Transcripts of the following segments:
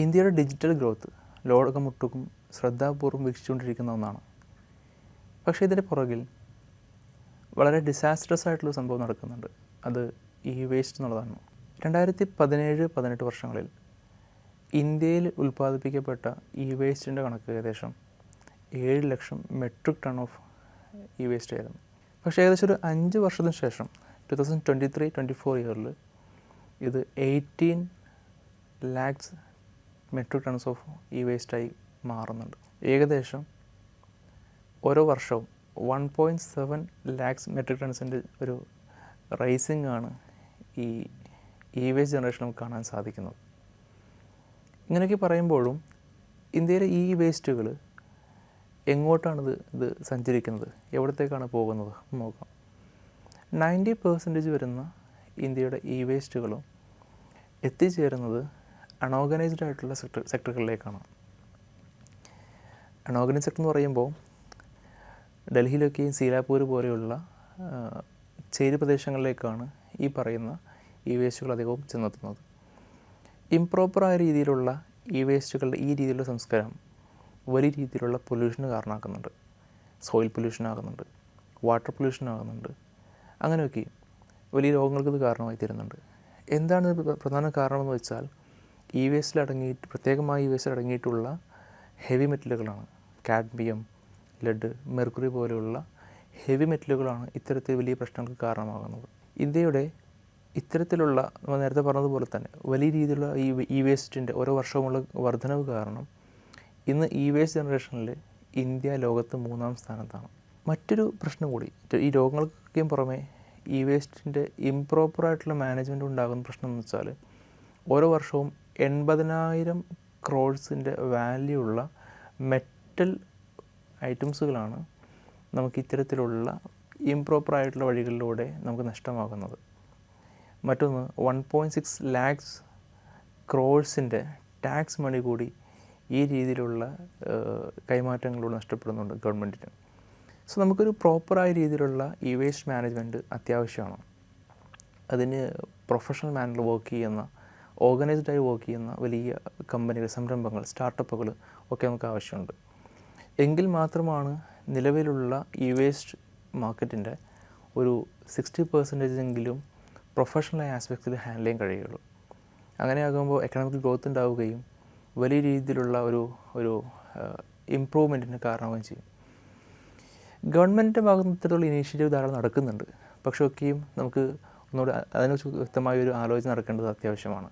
ഇന്ത്യയുടെ digital growth ലോകമൊട്ടുക്കും ശ്രദ്ധാപൂർവ്വം വീക്ഷിച്ചുകൊണ്ടിരിക്കുന്ന ഒന്നാണ്. പക്ഷേ ഇതിൻ്റെ പുറകിൽ വളരെ ഡിസാസ്ട്രസ് ആയിട്ടുള്ള സംഭവം നടക്കുന്നുണ്ട്. അത് വേസ്റ്റ് എന്നുള്ളതാണ്. 2017-18 വർഷങ്ങളിൽ ഇന്ത്യയിൽ ഉൽപ്പാദിപ്പിക്കപ്പെട്ട വേസ്റ്റിൻ്റെ കണക്ക് ഏകദേശം 7 ലക്ഷം മെട്രിക് ടൺ ഓഫ് വേസ്റ്റ് ആയിരുന്നു. പക്ഷേ ഏകദേശം ഒരു 5 വർഷത്തിന് ശേഷം 2023-24 ഇയറിൽ ഇത് 18 ലാക്സ് മെട്രിക് ടൺസ് ഓഫ് വേസ്റ്റായി മാറുന്നുണ്ട്. ഏകദേശം ഓരോ വർഷവും 1.7 ലാക്സ് മെട്രിക് ടൺസിൻ്റെ ഒരു റൈസിംഗ് ആണ് ഈ വേസ്റ്റ് ജനറേഷൻ നമുക്ക് കാണാൻ സാധിക്കുന്നത്. ഇങ്ങനെയൊക്കെ പറയുമ്പോഴും ഇന്ത്യയിലെ വേസ്റ്റുകൾ എങ്ങോട്ടാണിത് സഞ്ചരിക്കുന്നത്, എവിടത്തേക്കാണ് പോകുന്നത് നോക്കാം. 90% വരുന്ന ഇന്ത്യയുടെ വേസ്റ്റുകളും എത്തിച്ചേരുന്നത് അൺഓർഗനൈസ്ഡ് ആയിട്ടുള്ള സെക്ടറുകളിലേക്കാണ്. അൺഓർഗനൈസ്ഡ് സെക്ടർ എന്ന് പറയുമ്പോൾ ഡൽഹിയിലൊക്കെയും സീലാപൂർ പോലെയുള്ള ചേരി പ്രദേശങ്ങളിലേക്കാണ് ഈ പറയുന്ന വേസ്റ്റുകൾ അധികവും ചെന്നെത്തുന്നത്. ഇംപ്രോപ്പറായ രീതിയിലുള്ള വേസ്റ്റുകളുടെ ഈ രീതിയിലുള്ള സംസ്കാരം വലിയ രീതിയിലുള്ള പൊല്യൂഷന് കാരണമാക്കുന്നുണ്ട്. സോയിൽ പൊല്യൂഷൻ ആകുന്നുണ്ട്, വാട്ടർ പൊല്യൂഷൻ ആകുന്നുണ്ട്. അങ്ങനെയൊക്കെ വലിയ രോഗങ്ങൾക്ക് ഇത് കാരണമായി തീരുന്നുണ്ട്. എന്താണ് പ്രധാന കാരണമെന്ന് വെച്ചാൽ പ്രത്യേകമായി വേസ്റ്റിൽ അടങ്ങിയിട്ടുള്ള ഹെവി മെറ്റലുകളാണ്. കാഡ്മിയം, ലെഡ്, മെർക്കുറി പോലെയുള്ള ഹെവി മെറ്റലുകളാണ് ഇത്തരത്തിൽ വലിയ പ്രശ്നങ്ങൾക്ക് കാരണമാകുന്നത്. ഇന്ത്യയുടെ ഇത്തരത്തിലുള്ള നമ്മൾ നേരത്തെ പറഞ്ഞതുപോലെ തന്നെ വലിയ രീതിയിലുള്ള വേസ്റ്റിൻ്റെ ഓരോ വർഷവുമുള്ള വർധനവ് കാരണം ഇന്ന് വേസ്റ്റ് ജനറേഷനിൽ ഇന്ത്യ ലോകത്ത് 3-ാം സ്ഥാനത്താണ്. മറ്റൊരു പ്രശ്നം കൂടി, ഈ രോഗങ്ങൾക്കൊക്കെയും പുറമെ വേസ്റ്റിൻ്റെ ഇംപ്രോപ്പറായിട്ടുള്ള മാനേജ്മെൻറ്റ് ഉണ്ടാകുന്ന പ്രശ്നം എന്ന് വെച്ചാൽ ഓരോ വർഷവും 80,000 ക്രോഴ്സിൻ്റെ വാല്യൂ ഉള്ള മെറ്റൽ ഐറ്റംസുകളാണ് നമുക്ക് ഇത്തരത്തിലുള്ള ഇംപ്രോപ്പറായിട്ടുള്ള വഴികളിലൂടെ നമുക്ക് നഷ്ടമാകുന്നത്. മറ്റൊന്ന് 1.6 ലാക്സ് ക്രോഴ്സിൻ്റെ ടാക്സ് മണി കൂടി ഈ രീതിയിലുള്ള കൈമാറ്റങ്ങളിലൂടെ നഷ്ടപ്പെടുന്നുണ്ട് ഗവൺമെൻറ്റിന്. സോ നമുക്കൊരു പ്രോപ്പറായ രീതിയിലുള്ള വേസ്റ്റ് മാനേജ്മെൻറ്റ് അത്യാവശ്യമാണ്. അതിന് പ്രൊഫഷണൽ മാനറിൽ വർക്ക് ചെയ്യുന്ന, ഓർഗനൈസ്ഡായി വർക്ക് ചെയ്യുന്ന വലിയ കമ്പനികൾ, സംരംഭങ്ങൾ, സ്റ്റാർട്ടപ്പുകൾ ഒക്കെ നമുക്ക് ആവശ്യമുണ്ട്. എങ്കിൽ മാത്രമാണ് നിലവിലുള്ള വേസ്റ്റ് മാർക്കറ്റിൻ്റെ ഒരു 60% എങ്കിലും പ്രൊഫഷണൽ ആസ്പെക്റ്റിൽ ഹാൻഡിൽ ചെയ്യാൻ കഴിയുള്ളൂ. അങ്ങനെയാകുമ്പോൾ എക്കണോമിക് ഗ്രോത്ത് ഉണ്ടാവുകയും വലിയ രീതിയിലുള്ള ഒരു ഇമ്പ്രൂവ്മെൻറ്റിന് കാരണമാവുകയും ചെയ്യും. ഗവൺമെൻറ്റിൻ്റെ ഭാഗത്ത് ഇത്തരത്തിലുള്ള ഇനീഷ്യേറ്റീവ് ധാരാളം നടക്കുന്നുണ്ട്. പക്ഷേ ഒക്കെയും നമുക്ക് ഒന്നുകൂടി അതിനെക്കുറിച്ച് വ്യക്തമായൊരു ആലോചന നടക്കേണ്ടത് അത്യാവശ്യമാണ്.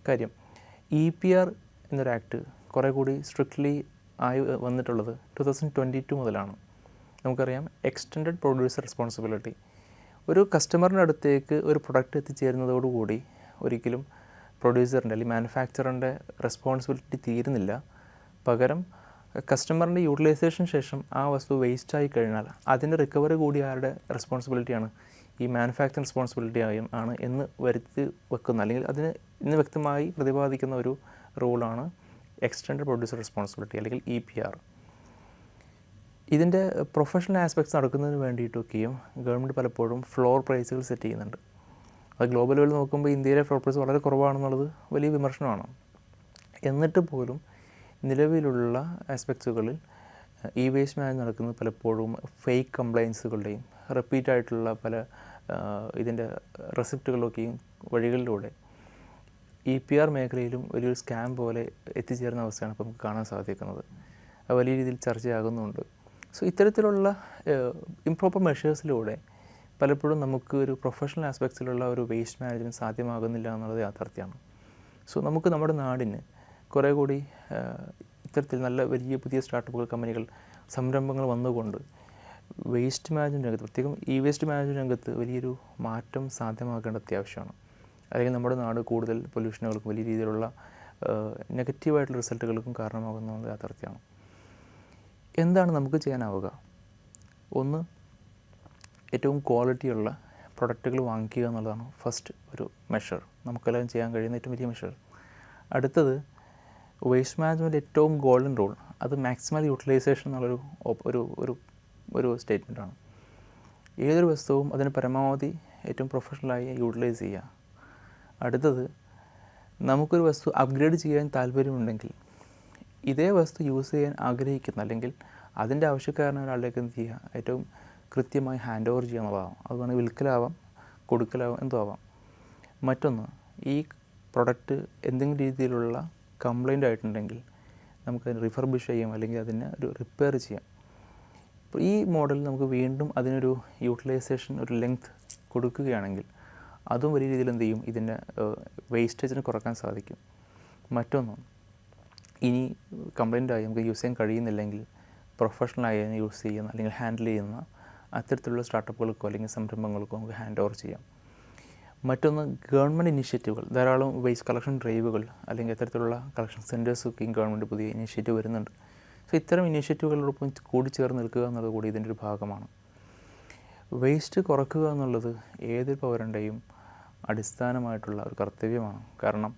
കാര്യം EPR എന്നൊരു ആക്ട് കുറേ കൂടി സ്ട്രിക്ട്ലി ആയി വന്നിട്ടുള്ളത് 2022 മുതലാണ്. നമുക്കറിയാം, എക്സ്റ്റൻഡഡ് പ്രൊഡ്യൂസർ റെസ്പോൺസിബിലിറ്റി. ഒരു കസ്റ്റമറിൻ്റെ അടുത്തേക്ക് ഒരു പ്രൊഡക്റ്റ് എത്തിച്ചേരുന്നതോടുകൂടി ഒരിക്കലും പ്രൊഡ്യൂസറിൻ്റെ അല്ലെങ്കിൽ മാനുഫാക്ചറിൻ്റെ റെസ്പോൺസിബിലിറ്റി തീരുന്നില്ല. പകരം കസ്റ്റമറിൻ്റെ യൂട്ടിലൈസേഷൻ ശേഷം ആ വസ്തു വേസ്റ്റായി കഴിഞ്ഞാൽ അതിൻ്റെ റിക്കവറി കൂടി ആരുടെ റെസ്പോൺസിബിലിറ്റിയാണ്? ഈ മാനുഫാക്ചറിങ് റെസ്പോൺസിബിലിറ്റി ആണ് എന്ന് വരുത്തി വെക്കുന്ന, അല്ലെങ്കിൽ അതിന് ഇന്ന് വ്യക്തമായി പ്രതിപാദിക്കുന്ന ഒരു റൂളാണ് എക്സ്റ്റൻഡഡ് പ്രൊഡ്യൂസർ റെസ്പോൺസിബിലിറ്റി അല്ലെങ്കിൽ EPR. ഇതിൻ്റെ പ്രൊഫഷണൽ ആസ്പെക്ട്സ് നടക്കുന്നതിന് വേണ്ടിയിട്ടൊക്കെയും ഗവൺമെൻറ് പലപ്പോഴും ഫ്ലോർ പ്രൈസുകൾ സെറ്റ് ചെയ്യുന്നുണ്ട്. അത് ഗ്ലോബൽ ലെവലിൽ നോക്കുമ്പോൾ ഇന്ത്യയിലെ ഫ്ലോർ പ്രൈസ് വളരെ കുറവാണെന്നുള്ളത് വലിയ വിമർശനമാണ്. എന്നിട്ട് പോലും നിലവിലുള്ള ആസ്പെക്ട്സുകളിൽ വേസ്റ്റ് മാനേജ് നടക്കുന്നത് പലപ്പോഴും ഫേക്ക് കംപ്ലയൻസുകളുടെയും റിപ്പീറ്റായിട്ടുള്ള പല ഇതിൻ്റെ റെസിപ്റ്റുകളൊക്കെയും വഴികളിലൂടെ EPR മേഖലയിലും വലിയൊരു സ്കാം പോലെ എത്തിച്ചേരുന്ന അവസ്ഥയാണ് ഇപ്പോൾ നമുക്ക് കാണാൻ സാധിക്കുന്നത്. അത് വലിയ രീതിയിൽ ചർച്ചയാകുന്നുണ്ട്. സോ ഇത്തരത്തിലുള്ള ഇംപ്രോപ്പർ മെഷേഴ്സിലൂടെ പലപ്പോഴും നമുക്ക് ഒരു പ്രൊഫഷണൽ ആസ്പെക്ട്സിലുള്ള ഒരു വേസ്റ്റ് മാനേജ്മെൻറ്റ് സാധ്യമാകുന്നില്ല എന്നുള്ളത് യാഥാർത്ഥ്യമാണ്. സോ നമുക്ക് നമ്മുടെ നാടിന് കുറേ കൂടി ഇത്തരത്തിൽ നല്ല വലിയ പുതിയ സ്റ്റാർട്ടപ്പുകൾ, കമ്പനികൾ, സംരംഭങ്ങൾ വന്നുകൊണ്ട് വേസ്റ്റ് മാനേജ്മെൻറ്റ് രംഗത്ത്, പ്രത്യേകം വേസ്റ്റ് മാനേജ്മെൻറ്റ് രംഗത്ത് വലിയൊരു മാറ്റം സാധ്യമാക്കേണ്ട അത്യാവശ്യമാണ്. അല്ലെങ്കിൽ നമ്മുടെ നാട് കൂടുതൽ പൊല്യൂഷനുകൾക്കും വലിയ രീതിയിലുള്ള നെഗറ്റീവായിട്ടുള്ള റിസൾട്ടുകൾക്കും കാരണമാകുന്നത് യാഥാർത്ഥ്യമാണ്. എന്താണ് നമുക്ക് ചെയ്യാനാവുക? ഒന്ന്, ഏറ്റവും ക്വാളിറ്റിയുള്ള പ്രൊഡക്റ്റുകൾ വാങ്ങിക്കുക എന്നുള്ളതാണ് ഫസ്റ്റ് ഒരു മെഷർ, നമുക്കെല്ലാം ചെയ്യാൻ കഴിയുന്ന ഏറ്റവും വലിയ മെഷർ. അടുത്തത്, വേസ്റ്റ് മാനേജ്മെൻറ്റ് ഏറ്റവും ഗോൾഡൻ റൂൾ, അത് മാക്സിമം യൂട്ടിലൈസേഷൻ എന്നുള്ളൊരു ഒരു സ്റ്റേറ്റ്മെൻറ്റാണ്. ഏതൊരു വസ്തുവും അതിന് പരമാവധി ഏറ്റവും പ്രൊഫഷണലായി യൂട്ടിലൈസ് ചെയ്യുക. അടുത്തത്, നമുക്കൊരു വസ്തു അപ്ഗ്രേഡ് ചെയ്യാൻ താല്പര്യമുണ്ടെങ്കിൽ ഇതേ വസ്തു യൂസ് ചെയ്യാൻ ആഗ്രഹിക്കുന്ന അല്ലെങ്കിൽ അതിൻ്റെ ആവശ്യക്കാരനായ ഒരാളിലേക്ക് എന്ത് ചെയ്യുക, ഏറ്റവും കൃത്യമായി ഹാൻഡ് ഓവർ ചെയ്യുക എന്നുള്ളതാവും. അത് വേണമെങ്കിൽ വിൽക്കലാവാം, കൊടുക്കലാവാം, എന്തോ ആവാം. മറ്റൊന്ന്, ഈ പ്രൊഡക്റ്റ് എന്തെങ്കിലും രീതിയിലുള്ള കംപ്ലൈൻ്റ് ആയിട്ടുണ്ടെങ്കിൽ നമുക്കതിന് റിഫർബിഷ് ചെയ്യാം, അല്ലെങ്കിൽ അതിനെ ഒരു റിപ്പയർ ചെയ്യാം. അപ്പോൾ ഈ മോഡൽ നമുക്ക് വീണ്ടും അതിനൊരു യൂട്ടിലൈസേഷൻ, ഒരു ലെങ്ത് കൊടുക്കുകയാണെങ്കിൽ അതും വലിയ രീതിയിൽ എന്ത് ചെയ്യും, ഇതിൻ്റെ വേസ്റ്റേജിനെ കുറക്കാൻ സാധിക്കും. മറ്റൊന്ന്, ഇനി കംപ്ലൈൻ്റായി നമുക്ക് യൂസ് ചെയ്യാൻ കഴിയുന്നില്ലെങ്കിൽ പ്രൊഫഷണലായി യൂസ് ചെയ്യുന്ന അല്ലെങ്കിൽ ഹാൻഡിൽ ചെയ്യുന്ന അത്തരത്തിലുള്ള സ്റ്റാർട്ടപ്പുകൾക്കോ അല്ലെങ്കിൽ സംരംഭങ്ങൾക്കോ നമുക്ക് ഹാൻഡ് ഓവർ ചെയ്യാം. മറ്റൊന്ന്, ഗവൺമെൻറ് ഇനിഷ്യേറ്റീവുകൾ, ധാരാളം വേസ്റ്റ് കളക്ഷൻ ഡ്രൈവുകൾ അല്ലെങ്കിൽ അത്തരത്തിലുള്ള കളക്ഷൻ സെൻറ്റേഴ്സൊക്കെ ഗവൺമെൻറ് പുതിയ ഇനിഷ്യേറ്റീവ് വരുന്നുണ്ട്. സോ ഇത്തരം ഇനിഷ്യേറ്റീവുകളോടൊപ്പം കൂടിച്ചേർന്ന് നിൽക്കുക എന്നുള്ളത് കൂടി ഇതിൻ്റെ ഒരു ഭാഗമാണ്. വേസ്റ്റ് കുറയ്ക്കുക എന്നുള്ളത് ഏതൊരു പൗരൻ്റെയും അടിസ്ഥാനമായിട്ടുള്ള ഒരു കർത്തവ്യമാണ്. കാരണം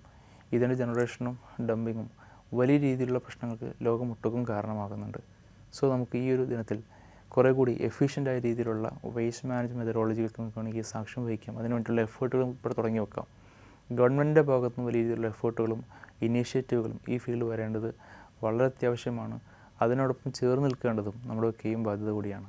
ഇതിൻ്റെ ജനറേഷനും ഡംപിങ്ങും വലിയ രീതിയിലുള്ള പ്രശ്നങ്ങൾക്ക് ലോകമൊട്ടുക്കും കാരണമാകുന്നുണ്ട്. സോ നമുക്ക് ഈ ഒരു ദിനത്തിൽ കുറേ കൂടി എഫിഷ്യൻ്റായ രീതിയിലുള്ള വേസ്റ്റ് മാനേജ്മെൻറ്റ് മെത്തഡോളജികൾക്ക് നമുക്ക് വേണമെങ്കിൽ സാക്ഷ്യം വഹിക്കാം. അതിന് വേണ്ടിയിട്ടുള്ള എഫേർട്ടുകളും ഇവിടെ തുടങ്ങി വെക്കാം. ഗവൺമെൻറ്റിൻ്റെ ഭാഗത്തു നിന്ന് വലിയ രീതിയിലുള്ള എഫേർട്ടുകളും ഇനീഷ്യേറ്റീവുകളും ഈ ഫീൽഡ് വരേണ്ടത് വളരെ അത്യാവശ്യമാണ്. അതിനോടൊപ്പം ചേർന്ന് നിൽക്കേണ്ടതും നമ്മുടെയൊക്കെയും ബാധ്യത കൂടിയാണ്.